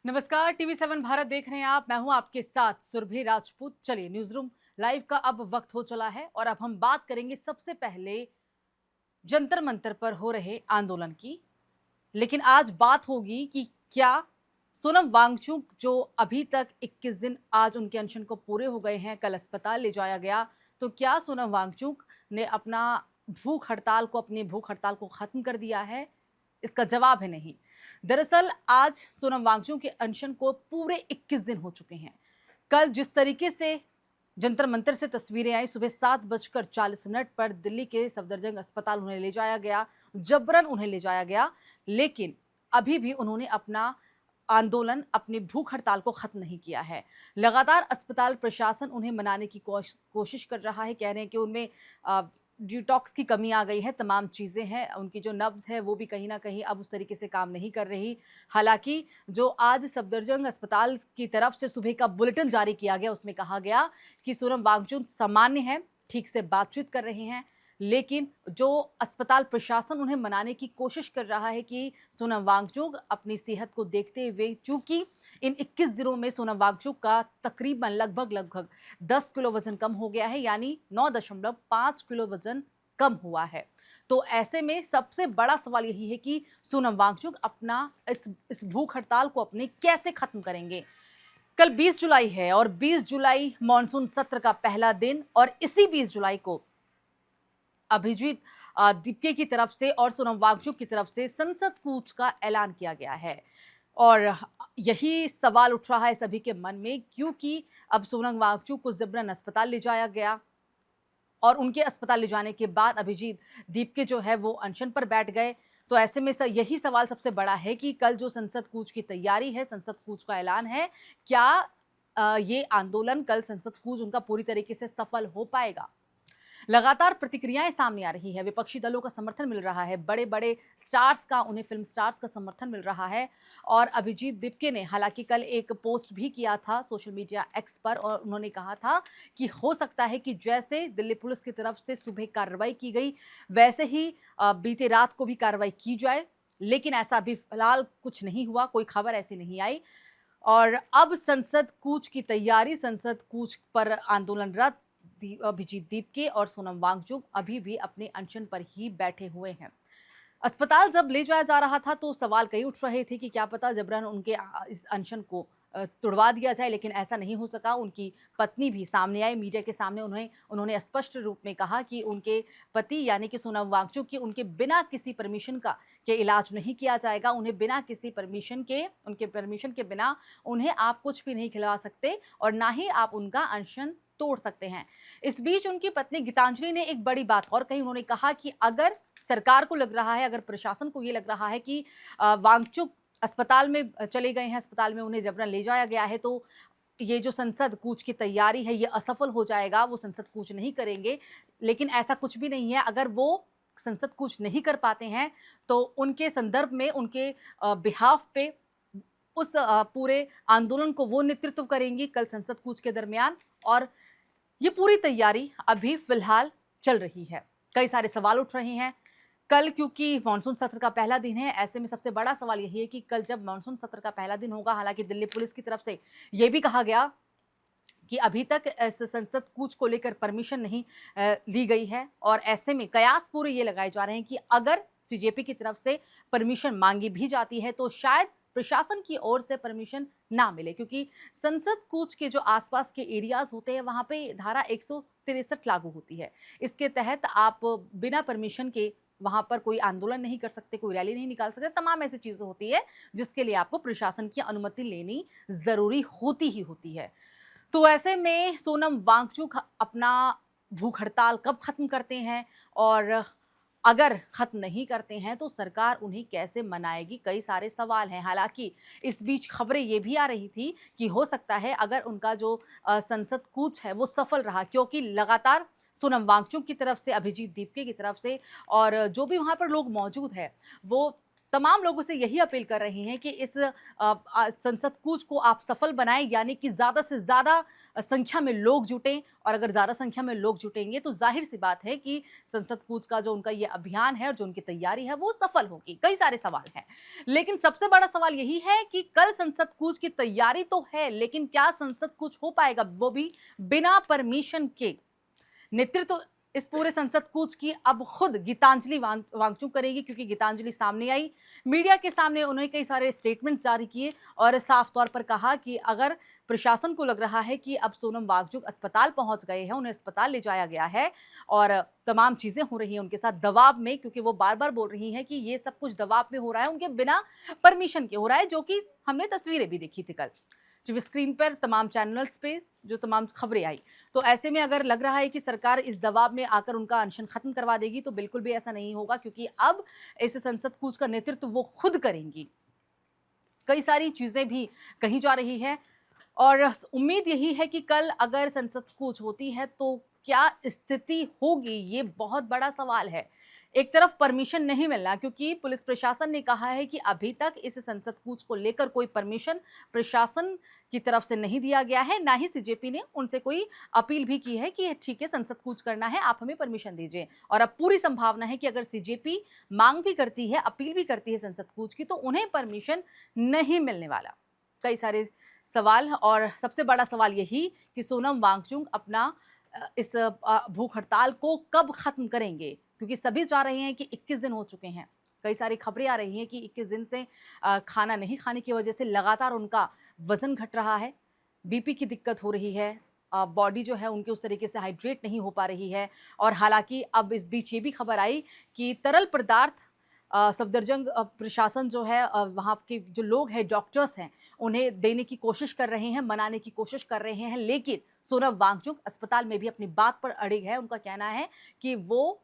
नमस्कार, टीवी7 भारत देख रहे हैं आप। मैं हूं आपके साथ सुरभि राजपूत। चलिए, न्यूज रूम लाइव का अब वक्त हो चला है और अब हम बात करेंगे सबसे पहले जंतर मंतर पर हो रहे आंदोलन की। लेकिन आज बात होगी कि क्या सोनम वांगचुक, जो अभी तक 21 दिन आज उनके अनशन को पूरे हो गए हैं, कल अस्पताल ले जाया गया, तो क्या सोनम वांगचुक ने अपनी भूख हड़ताल को खत्म कर दिया है? इसका जवाब है नहीं। दरअसल आज सोनम वांगचुक के अनशन को पूरे 21 दिन हो चुके हैं। कल जिस तरीके से जंतर मंतर से तस्वीरें आई, सुबह 7:40 पर दिल्ली के सफदरजंग अस्पताल उन्हें ले जाया गया, जबरन उन्हें ले जाया गया। लेकिन अभी भी उन्होंने अपना आंदोलन, अपनी भूख हड़ताल को खत्म नहीं किया है। लगातार अस्पताल प्रशासन उन्हें मनाने की कोशिश कर रहा है। कह रहे हैं कि उनमें डिटॉक्स की कमी आ गई है, तमाम चीज़ें हैं, उनकी जो नब्ज़ है वो भी कहीं न कहीं अब उस तरीके से काम नहीं कर रही। हालाँकि जो आज सफदरजंग अस्पताल की तरफ से सुबह का बुलेटिन जारी किया गया, उसमें कहा गया कि सोनम वांगचुक सामान्य हैं, ठीक से बातचीत कर रहे हैं। लेकिन जो अस्पताल प्रशासन उन्हें मनाने की कोशिश कर रहा है कि सोनम वांगचुक अपनी सेहत को देखते हुए, चूँकि इन 21 दिनों में सोनम वांगचुक का तकरीबन लगभग 10 किलो वज़न कम हो गया है, यानी 9.5 किलो वज़न कम हुआ है। तो ऐसे में सबसे बड़ा सवाल यही है कि सोनम वांगचुक अपना इस भूख हड़ताल को अपनी कैसे खत्म करेंगे? कल 20 जुलाई है और 20 जुलाई मॉनसून सत्र का पहला दिन, और इसी 20 जुलाई को अभिजीत दीपके की तरफ से और सोनम वांगचुक की तरफ से संसद कूच का ऐलान किया गया है। और यही सवाल उठ रहा है सभी के मन में, क्योंकि अब सोनम वांगचुक को जबरन अस्पताल ले जाया गया और उनके अस्पताल ले जाने के बाद अभिजीत दीपके जो है वो अनशन पर बैठ गए। तो ऐसे में यही सवाल सबसे बड़ा है कि कल जो संसद कूच की तैयारी है, संसद कूच का ऐलान है, क्या ये आंदोलन, कल संसद कूच उनका पूरी तरीके से सफल हो पाएगा? लगातार प्रतिक्रियाएं सामने आ रही है, विपक्षी दलों का समर्थन मिल रहा है, बड़े बड़े स्टार्स का, उन्हें फिल्म स्टार्स का समर्थन मिल रहा है। और अभिजीत दीपके ने हालांकि कल एक पोस्ट भी किया था सोशल मीडिया एक्स पर, और उन्होंने कहा था कि हो सकता है कि जैसे दिल्ली पुलिस की तरफ से सुबह कार्रवाई की गई, वैसे ही बीते रात को भी कार्रवाई की जाए। लेकिन ऐसा अभी फिलहाल कुछ नहीं हुआ, कोई खबर ऐसी नहीं आई। और अब संसद कूच की तैयारी, संसद कूच पर आंदोलनरत अभिजीत दीपके और सोनम वांगचुक अभी भी अपने अनशन पर ही बैठे हुए हैं। अस्पताल जब ले जाया जा रहा था तो सवाल कई उठ रहे थे कि क्या पता जबरन उनके इस अनशन को तुड़वा दिया जाए, लेकिन ऐसा नहीं हो सका। उनकी पत्नी भी सामने आई मीडिया के सामने, उन्होंने स्पष्ट रूप में कहा कि उनके पति यानी कि सोनम वांगचुक की उनके बिना किसी परमिशन के इलाज नहीं किया जाएगा। उन्हें बिना किसी परमिशन के, उनके परमिशन के बिना उन्हें आप कुछ भी नहीं खिलवा सकते और ना ही आप उनका अनशन तोड़ सकते हैं। इस बीच उनकी पत्नी गीतांजलि ने एक बड़ी बात और कही। उन्होंने कहा कि अगर सरकार को लग रहा है, अगर प्रशासन को ये लग रहा है कि वांगचुक अस्पताल में चले गए हैं, अस्पताल में उन्हें जबरन ले जाया गया है, तो ये जो संसद कूच की तैयारी है ये असफल हो जाएगा, वो संसद कूच नहीं करेंगे। लेकिन ऐसा कुछ भी नहीं है। अगर वो संसद कूच नहीं कर पाते हैं तो उनके संदर्भ में, उनके बिहाफ पे उस पूरे आंदोलन को वो नेतृत्व करेंगी कल संसद कूच के दरमियान। और ये पूरी तैयारी अभी फिलहाल चल रही है। कई सारे सवाल उठ रहे हैं कल, क्योंकि मानसून सत्र का पहला दिन है। ऐसे में सबसे बड़ा सवाल यही है कि कल जब मानसून सत्र का पहला दिन होगा, हालांकि दिल्ली पुलिस की तरफ से यह भी कहा गया कि अभी तक इस संसद कूच को लेकर परमिशन नहीं ली गई है, और ऐसे में कयास पूरे ये लगाए जा रहे हैं कि अगर सीजेपी की तरफ से परमिशन मांगी भी जाती है तो शायद प्रशासन की ओर से परमिशन ना मिले, क्योंकि संसद कूच के जो आसपास के एरियाज होते हैं वहां पे धारा 163 लागू होती है। इसके तहत आप बिना परमिशन के वहां पर कोई आंदोलन नहीं कर सकते, कोई रैली नहीं निकाल सकते, तमाम ऐसी चीजें होती है जिसके लिए आपको प्रशासन की अनुमति लेनी जरूरी होती ही होती है। तो ऐसे में सोनम वांगचुक अपना भूख हड़ताल कब खत्म करते हैं, और अगर खत्म नहीं करते हैं तो सरकार उन्हें कैसे मनाएगी, कई सारे सवाल हैं। हालांकि इस बीच खबरें ये भी आ रही थी कि हो सकता है अगर उनका जो संसद कूच है वो सफल रहा, क्योंकि लगातार सोनम वांगचुक की तरफ से, अभिजीत दीपके की तरफ से और जो भी वहां पर लोग मौजूद है, वो तमाम लोगों से यही अपील कर रहे हैं कि इस संसद कूच को आप सफल बनाएं, यानी कि ज़्यादा से ज़्यादा संख्या में लोग जुटें। और अगर ज़्यादा संख्या में लोग जुटेंगे तो जाहिर सी बात है कि संसद कूच का जो उनका ये अभियान है और जो उनकी तैयारी है वो सफल होगी। कई सारे सवाल हैं, लेकिन सबसे बड़ा सवाल यही है कि कल संसद कूच की तैयारी तो है, लेकिन क्या संसद कूच हो पाएगा, वो भी बिना परमिशन के। नेतृत्व इस पूरे संसद कूच की अब खुद गीतांजलि वांगचुक करेगी, क्योंकि गीतांजलि सामने आई, मीडिया के सामने उन्होंने कई सारे स्टेटमेंट्स जारी किए और साफ तौर पर कहा कि अगर प्रशासन को लग रहा है कि अब सोनम वांगचुक अस्पताल पहुंच गए हैं, उन्हें अस्पताल ले जाया गया है और तमाम चीजें हो रही हैं उनके साथ दबाव में, क्योंकि वो बार बार बोल रही हैं कि ये सब कुछ दबाव में हो रहा है, उनके बिना परमिशन के हो रहा है, जो कि हमने तस्वीरें भी देखी थी कल टीवी स्क्रीन पर, तमाम चैनल्स पे जो तमाम खबरें आई। तो ऐसे में अगर लग रहा है कि सरकार इस दबाव में आकर उनका अनशन खत्म करवा देगी, तो बिल्कुल भी ऐसा नहीं होगा, क्योंकि अब इस संसद कूच का नेतृत्व वो खुद करेंगी। कई सारी चीजें भी कही जा रही है और उम्मीद यही है कि कल अगर संसद कूच होती है तो क्या स्थिति होगी, ये बहुत बड़ा सवाल है। एक तरफ परमिशन नहीं मिलना, क्योंकि पुलिस प्रशासन ने कहा है कि अभी तक इस संसद कूच को लेकर कोई परमिशन प्रशासन की तरफ से नहीं दिया गया है, ना ही सीजेपी ने उनसे कोई अपील भी की है कि ठीक है संसद कूच करना है, आप हमें परमिशन दीजिए। और अब पूरी संभावना है कि अगर सीजेपी मांग भी करती है, अपील भी करती है संसद कूच की, तो उन्हें परमिशन नहीं मिलने वाला। कई सारे सवाल, और सबसे बड़ा सवाल यही कि सोनम वांगचुक अपना इस भूख हड़ताल को कब खत्म करेंगे, क्योंकि सभी चाह रहे हैं कि 21 दिन हो चुके हैं। कई सारी खबरें आ रही हैं कि 21 दिन से खाना नहीं खाने की वजह से लगातार उनका वजन घट रहा है, बीपी की दिक्कत हो रही है, बॉडी जो है उनकी उस तरीके से हाइड्रेट नहीं हो पा रही है। और हालांकि अब इस बीच ये भी खबर आई कि तरल पदार्थ सफदरजंग प्रशासन जो है, वहाँ के जो लोग हैं, डॉक्टर्स हैं, उन्हें देने की कोशिश कर रहे हैं, मनाने की कोशिश कर रहे हैं, लेकिन सोनम वांगचुक अस्पताल में भी अपनी बात पर अड़िग है। उनका कहना है कि वो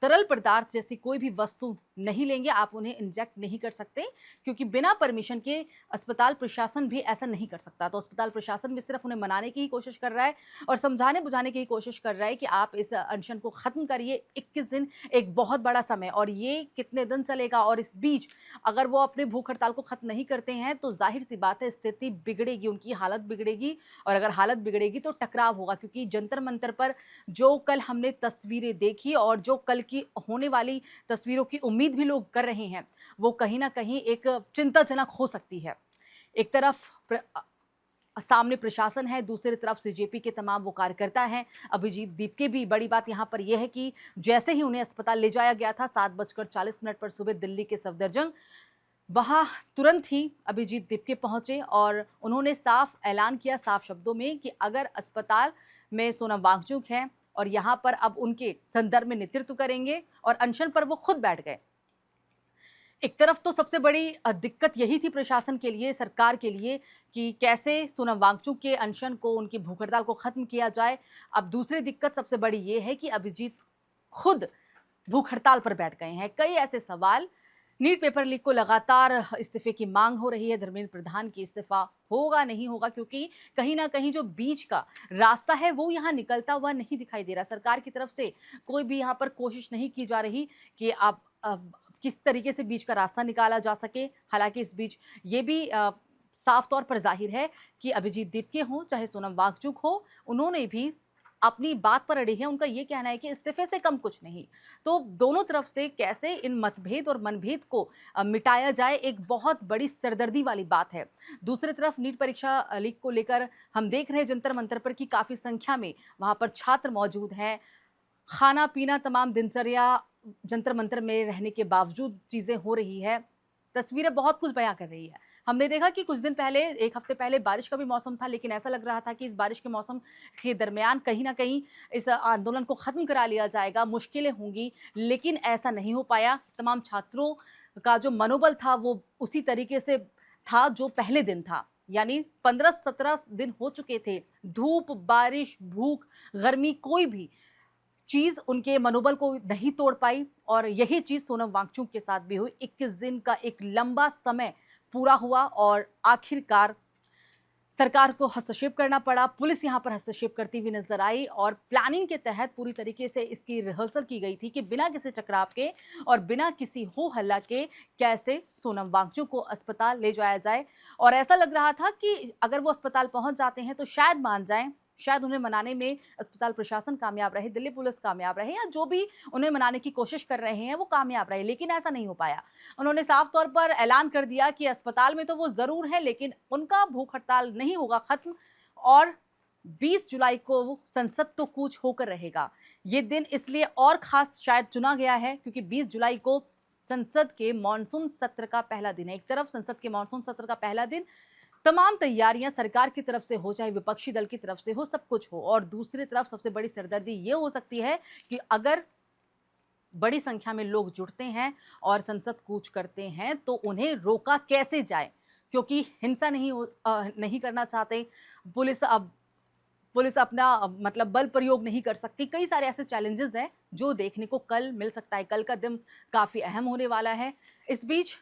तरल पदार्थ जैसी कोई भी वस्तु नहीं लेंगे, आप उन्हें इंजेक्ट नहीं कर सकते, क्योंकि बिना परमिशन के अस्पताल प्रशासन भी ऐसा नहीं कर सकता। तो अस्पताल प्रशासन भी सिर्फ उन्हें मनाने की ही कोशिश कर रहा है और समझाने बुझाने की ही कोशिश कर रहा है कि आप इस अनशन को खत्म करिए। 21 दिन एक बहुत बड़ा समय, और ये कितने दिन चलेगा, और इस बीच अगर वो अपने भूख हड़ताल को खत्म नहीं करते हैं तो जाहिर सी बात है स्थिति बिगड़ेगी, उनकी हालत बिगड़ेगी। और अगर हालत बिगड़ेगी तो टकराव होगा, क्योंकि जंतर मंतर पर जो कल हमने तस्वीरें देखी और जो कल की होने वाली तस्वीरों की उम्मीद भी लोग कर रहे हैं, वो कहीं ना कहीं एक चिंताजनक हो सकती है। एक तरफ सामने प्रशासन है, दूसरी तरफ सीजेपी के तमाम वो कार्यकर्ता हैं। अभिजीत दीपके भी, बड़ी बात यहाँ पर यह है कि जैसे ही उन्हें अस्पताल ले जाया गया था 7:40 पर सुबह दिल्ली के सफदरजंग, वहाँ तुरंत ही अभिजीत दीपके पहुंचे और उन्होंने साफ ऐलान किया, साफ शब्दों में, कि अगर अस्पताल में सोनम वांगचुक हैं और यहाँ पर अब उनके संदर्भ में नेतृत्व करेंगे, और अनशन पर वो खुद बैठ गए। एक तरफ तो सबसे बड़ी दिक्कत यही थी प्रशासन के लिए, सरकार के लिए, कि कैसे सोनम वांगचुक के अनशन को, उनकी भूख हड़ताल को खत्म किया जाए। अब दूसरी दिक्कत सबसे बड़ी ये है कि अभिजीत खुद भूख हड़ताल पर बैठ गए हैं। कई ऐसे सवाल, नीट पेपर लीक को लगातार इस्तीफे की मांग हो रही है, धर्मेंद्र प्रधान की इस्तीफा होगा नहीं होगा, क्योंकि कहीं ना कहीं जो बीच का रास्ता है वो यहाँ निकलता हुआ नहीं दिखाई दे रहा। सरकार की तरफ से कोई भी यहाँ पर कोशिश नहीं की जा रही कि आप किस तरीके से बीच का रास्ता निकाला जा सके। हालांकि इस बीच ये भी साफ तौर पर जाहिर है कि अभिजीत दीपके हों चाहे सोनम वांगचुक हो, उन्होंने भी अपनी बात पर अड़ी है। उनका ये कहना है कि इस्तीफे से कम कुछ नहीं। तो दोनों तरफ से कैसे इन मतभेद और मनभेद को मिटाया जाए, एक बहुत बड़ी सरदर्दी वाली बात है। दूसरी तरफ नीट परीक्षा लीक को लेकर हम देख रहे हैं जंतर मंतर पर कि काफ़ी संख्या में वहाँ पर छात्र मौजूद हैं। खाना पीना, तमाम दिनचर्या जंतर मंतर में रहने के बावजूद चीज़ें हो रही है। तस्वीरें बहुत कुछ बयां कर रही है। हमने देखा कि कुछ दिन पहले, एक हफ्ते पहले बारिश का भी मौसम था, लेकिन ऐसा लग रहा था कि इस बारिश के मौसम के दरमियान कहीं ना कहीं इस आंदोलन को खत्म करा लिया जाएगा, मुश्किलें होंगी, लेकिन ऐसा नहीं हो पाया। तमाम छात्रों का जो मनोबल था वो उसी तरीके से था जो पहले दिन था, यानी 15-17 दिन हो चुके थे। धूप, बारिश, भूख, गर्मी, कोई भी चीज उनके मनोबल को नहीं तोड़ पाई, और यही चीज सोनम वांगचुक के साथ भी हुई। 21 दिन का एक लंबा समय पूरा हुआ और आखिरकार सरकार को हस्तक्षेप करना पड़ा, पुलिस यहाँ पर हस्तक्षेप करती हुई नजर आई और प्लानिंग के तहत पूरी तरीके से इसकी रिहर्सल की गई थी कि बिना किसी टकराव के और बिना किसी हो हल्ला के कैसे सोनम वांगचुक को अस्पताल ले जाया जाए। और ऐसा लग रहा था कि अगर वो अस्पताल पहुंच जाते हैं तो शायद मान जाएं, शायद उन्हें मनाने में अस्पताल प्रशासन कामयाब रहे, दिल्ली पुलिस कामयाब रहे, या जो भी उन्हें मनाने की कोशिश कर रहे हैं वो कामयाब रहे, लेकिन ऐसा नहीं हो पाया। उन्होंने साफ तौर पर ऐलान कर दिया कि अस्पताल में तो वो जरूर है लेकिन उनका भूख हड़ताल नहीं होगा खत्म और 20 जुलाई को संसद तो कूच होकर रहेगा। ये दिन इसलिए और खास शायद चुना गया है क्योंकि 20 जुलाई को संसद के मॉनसून सत्र का पहला दिन है। एक तरफ संसद के मॉनसून सत्र का पहला दिन, तमाम तैयारियां सरकार की तरफ से हो चाहे विपक्षी दल की तरफ से हो, सब कुछ हो, और दूसरी तरफ सबसे बड़ी सरदर्दी ये हो सकती है कि अगर बड़ी संख्या में लोग जुटते हैं और संसद कूच करते हैं तो उन्हें रोका कैसे जाए, क्योंकि हिंसा नहीं करना चाहते पुलिस अपना मतलब बल प्रयोग नहीं कर सकती। कई सारे ऐसे चैलेंजेस हैं जो देखने को कल मिल सकता है। कल का दिन काफी अहम होने वाला है। इस बीच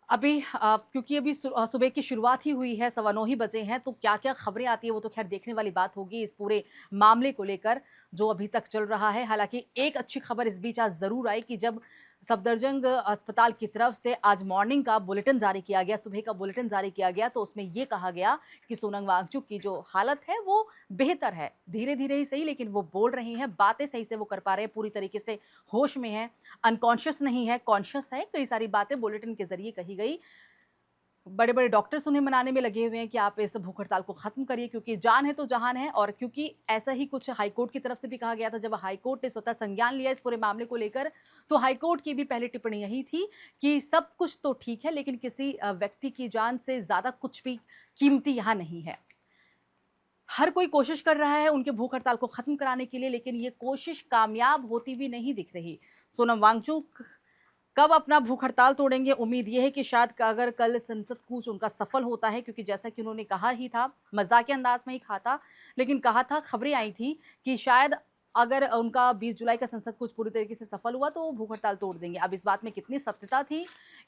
अभी क्योंकि अभी सुबह की शुरुआत ही हुई है, 9:15 ही बजे हैं, तो क्या क्या खबरें आती है वो तो खैर देखने वाली बात होगी इस पूरे मामले को लेकर जो अभी तक चल रहा है। हालांकि एक अच्छी खबर इस बीच आज जरूर आई कि जब सफदरजंग अस्पताल की तरफ से आज मॉर्निंग का बुलेटिन जारी किया गया, सुबह का बुलेटिन जारी किया गया, तो उसमें ये कहा गया कि सोनम वांगचुक की जो हालत है वो बेहतर है, धीरे धीरे ही सही लेकिन वो बोल रही हैं, बातें सही से वो कर पा रहे हैं, पूरी तरीके से होश में है, अनकॉन्शियस नहीं है, कॉन्शियस है। कई सारी बातें बुलेटिन के जरिए कही गई। बड़े बड़े डॉक्टर्स उन्हें मनाने में लगे हुए हैं कि आप इस भूख हड़ताल को खत्म करिए क्योंकि जान है तो जहान है। और क्योंकि ऐसा ही कुछ हाईकोर्ट की तरफ से भी कहा गया था, जब हाईकोर्ट ने स्वतः संज्ञान लिया इस पूरे मामले को लेकर, तो हाईकोर्ट की भी पहली टिप्पणी यही थी कि सब कुछ तो ठीक है लेकिन किसी व्यक्ति की जान से ज्यादा कुछ भी कीमती यहाँ नहीं है। हर कोई कोशिश कर रहा है उनके भूख हड़ताल को खत्म कराने के लिए, लेकिन ये कोशिश कामयाब होती भी नहीं दिख रही। सोनम वांगचुक कब अपना भूख हड़ताल तोड़ेंगे, उम्मीद यह है कि शायद अगर कल संसद कूच उनका सफल होता है, क्योंकि जैसा कि उन्होंने कहा ही था, मजाकिया अंदाज में ही कहा था, लेकिन कहा था, खबरें आई थी कि शायद अगर उनका 20 जुलाई का संसद कूच पूरी तरीके से सफल हुआ तो वो भूख हड़ताल तोड़ देंगे। अब इस बात में कितनी सत्यता थी,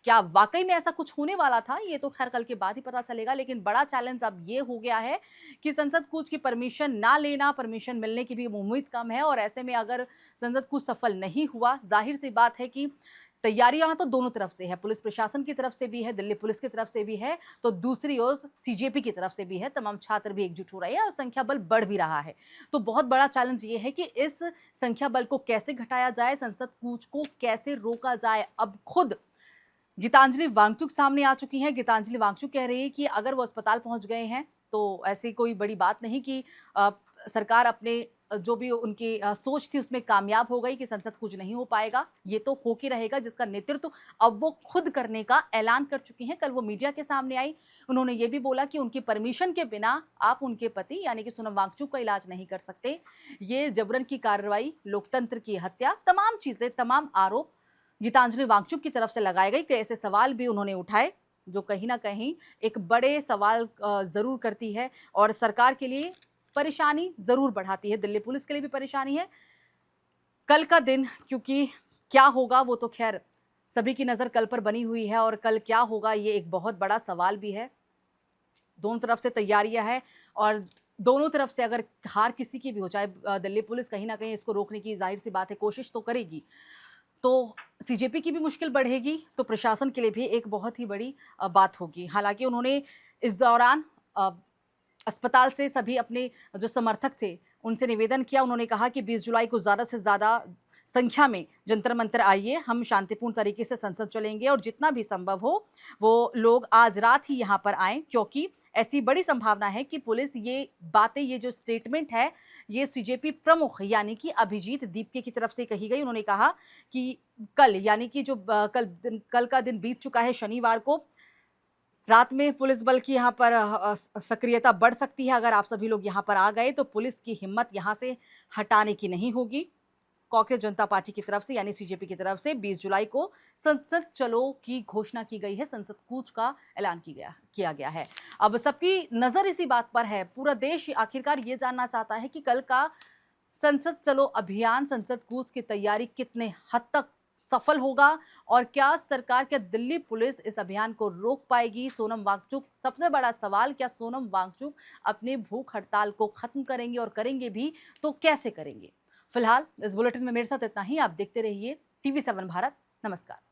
क्या वाकई में ऐसा कुछ होने वाला था, ये तो खैर कल के बाद ही पता चलेगा। लेकिन बड़ा चैलेंज अब ये हो गया है कि संसद कूच की परमिशन ना लेना, परमिशन मिलने की भी उम्मीद कम है, और ऐसे में अगर संसद कूच सफल नहीं हुआ, जाहिर सी बात है कि तैयारियां तो दोनों तरफ से है, पुलिस प्रशासन की तरफ से भी है, दिल्ली पुलिस की तरफ से भी है, तो दूसरी ओर सीजेपी की तरफ से भी है, तमाम छात्र भी एकजुट हो रहे हैं और संख्या बल बढ़ भी रहा है। तो बहुत बड़ा चैलेंज ये है कि इस संख्या बल को कैसे घटाया जाए, संसद कूच को कैसे रोका जाए। अब खुद गीतांजलि वांगचुक सामने आ चुकी हैं। गीतांजलि वांगचुक कह रही है कि अगर वो अस्पताल पहुंच गए हैं तो ऐसी कोई बड़ी बात नहीं कि सरकार अपने जो भी उनकी सोच थी उसमें कामयाब हो गई कि संसद कुछ नहीं हो पाएगा, ये तो हो के रहेगा, जिसका नेतृत्व अब वो खुद करने का ऐलान कर चुकी हैं। कल वो मीडिया के सामने आई, उन्होंने ये भी बोला कि उनकी परमिशन के बिना आप उनके पति यानी कि सोनम वांगचुक का इलाज नहीं कर सकते। ये जबरन की कार्रवाई, लोकतंत्र की हत्या, तमाम चीजें, तमाम आरोप गीतांजलि वांगचुक की तरफ से लगाए गए। कई ऐसे सवाल भी उन्होंने उठाए जो कहीं ना कहीं एक बड़े सवाल जरूर करती है और सरकार के लिए परेशानी जरूर बढ़ाती है, दिल्ली पुलिस के लिए भी परेशानी है। कल का दिन क्योंकि क्या होगा वो तो खैर सभी की नजर कल पर बनी हुई है, और कल क्या होगा ये एक बहुत बड़ा सवाल भी है। दोनों तरफ से तैयारियां है और दोनों तरफ से अगर हार किसी की भी हो, चाहे दिल्ली पुलिस कहीं ना कहीं इसको रोकने की जाहिर सी बात है कोशिश तो करेगी, तो सीजेपी की भी मुश्किल बढ़ेगी, तो प्रशासन के लिए भी एक बहुत ही बड़ी बात होगी। हालांकि उन्होंने इस दौरान अस्पताल से सभी अपने जो समर्थक थे उनसे निवेदन किया। उन्होंने कहा कि 20 जुलाई को ज़्यादा से ज़्यादा संख्या में जंतर मंतर आइए, हम शांतिपूर्ण तरीके से संसद चलेंगे और जितना भी संभव हो वो लोग आज रात ही यहाँ पर आएँ, क्योंकि ऐसी बड़ी संभावना है कि पुलिस ये बातें, ये जो स्टेटमेंट है, ये सीजेपी प्रमुख यानी कि अभिजीत दीपके की तरफ से कही गई। उन्होंने कहा कि कल यानी कि जो कल का दिन बीत चुका है, शनिवार को रात में पुलिस बल की यहाँ पर सक्रियता बढ़ सकती है। अगर आप सभी लोग यहाँ पर आ गए तो पुलिस की हिम्मत यहाँ से हटाने की नहीं होगी। कांग्रेस जनता पार्टी की तरफ से यानी सीजेपी की तरफ से 20 जुलाई को संसद चलो की घोषणा की गई है, संसद कूच का ऐलान किया गया है। अब सबकी नजर इसी बात पर है, पूरा देश आखिरकार ये जानना चाहता है कि कल का संसद चलो अभियान, संसद कूच की तैयारी कितने हद तक सफल होगा और क्या सरकार, क्या दिल्ली पुलिस इस अभियान को रोक पाएगी? सोनम वांगचुक सबसे बड़ा सवाल, क्या सोनम वांगचुक अपनी भूख हड़ताल को खत्म करेंगे और करेंगे भी तो कैसे करेंगे? फिलहाल इस बुलेटिन में मेरे साथ इतना ही। आप देखते रहिए TV7 भारत। नमस्कार।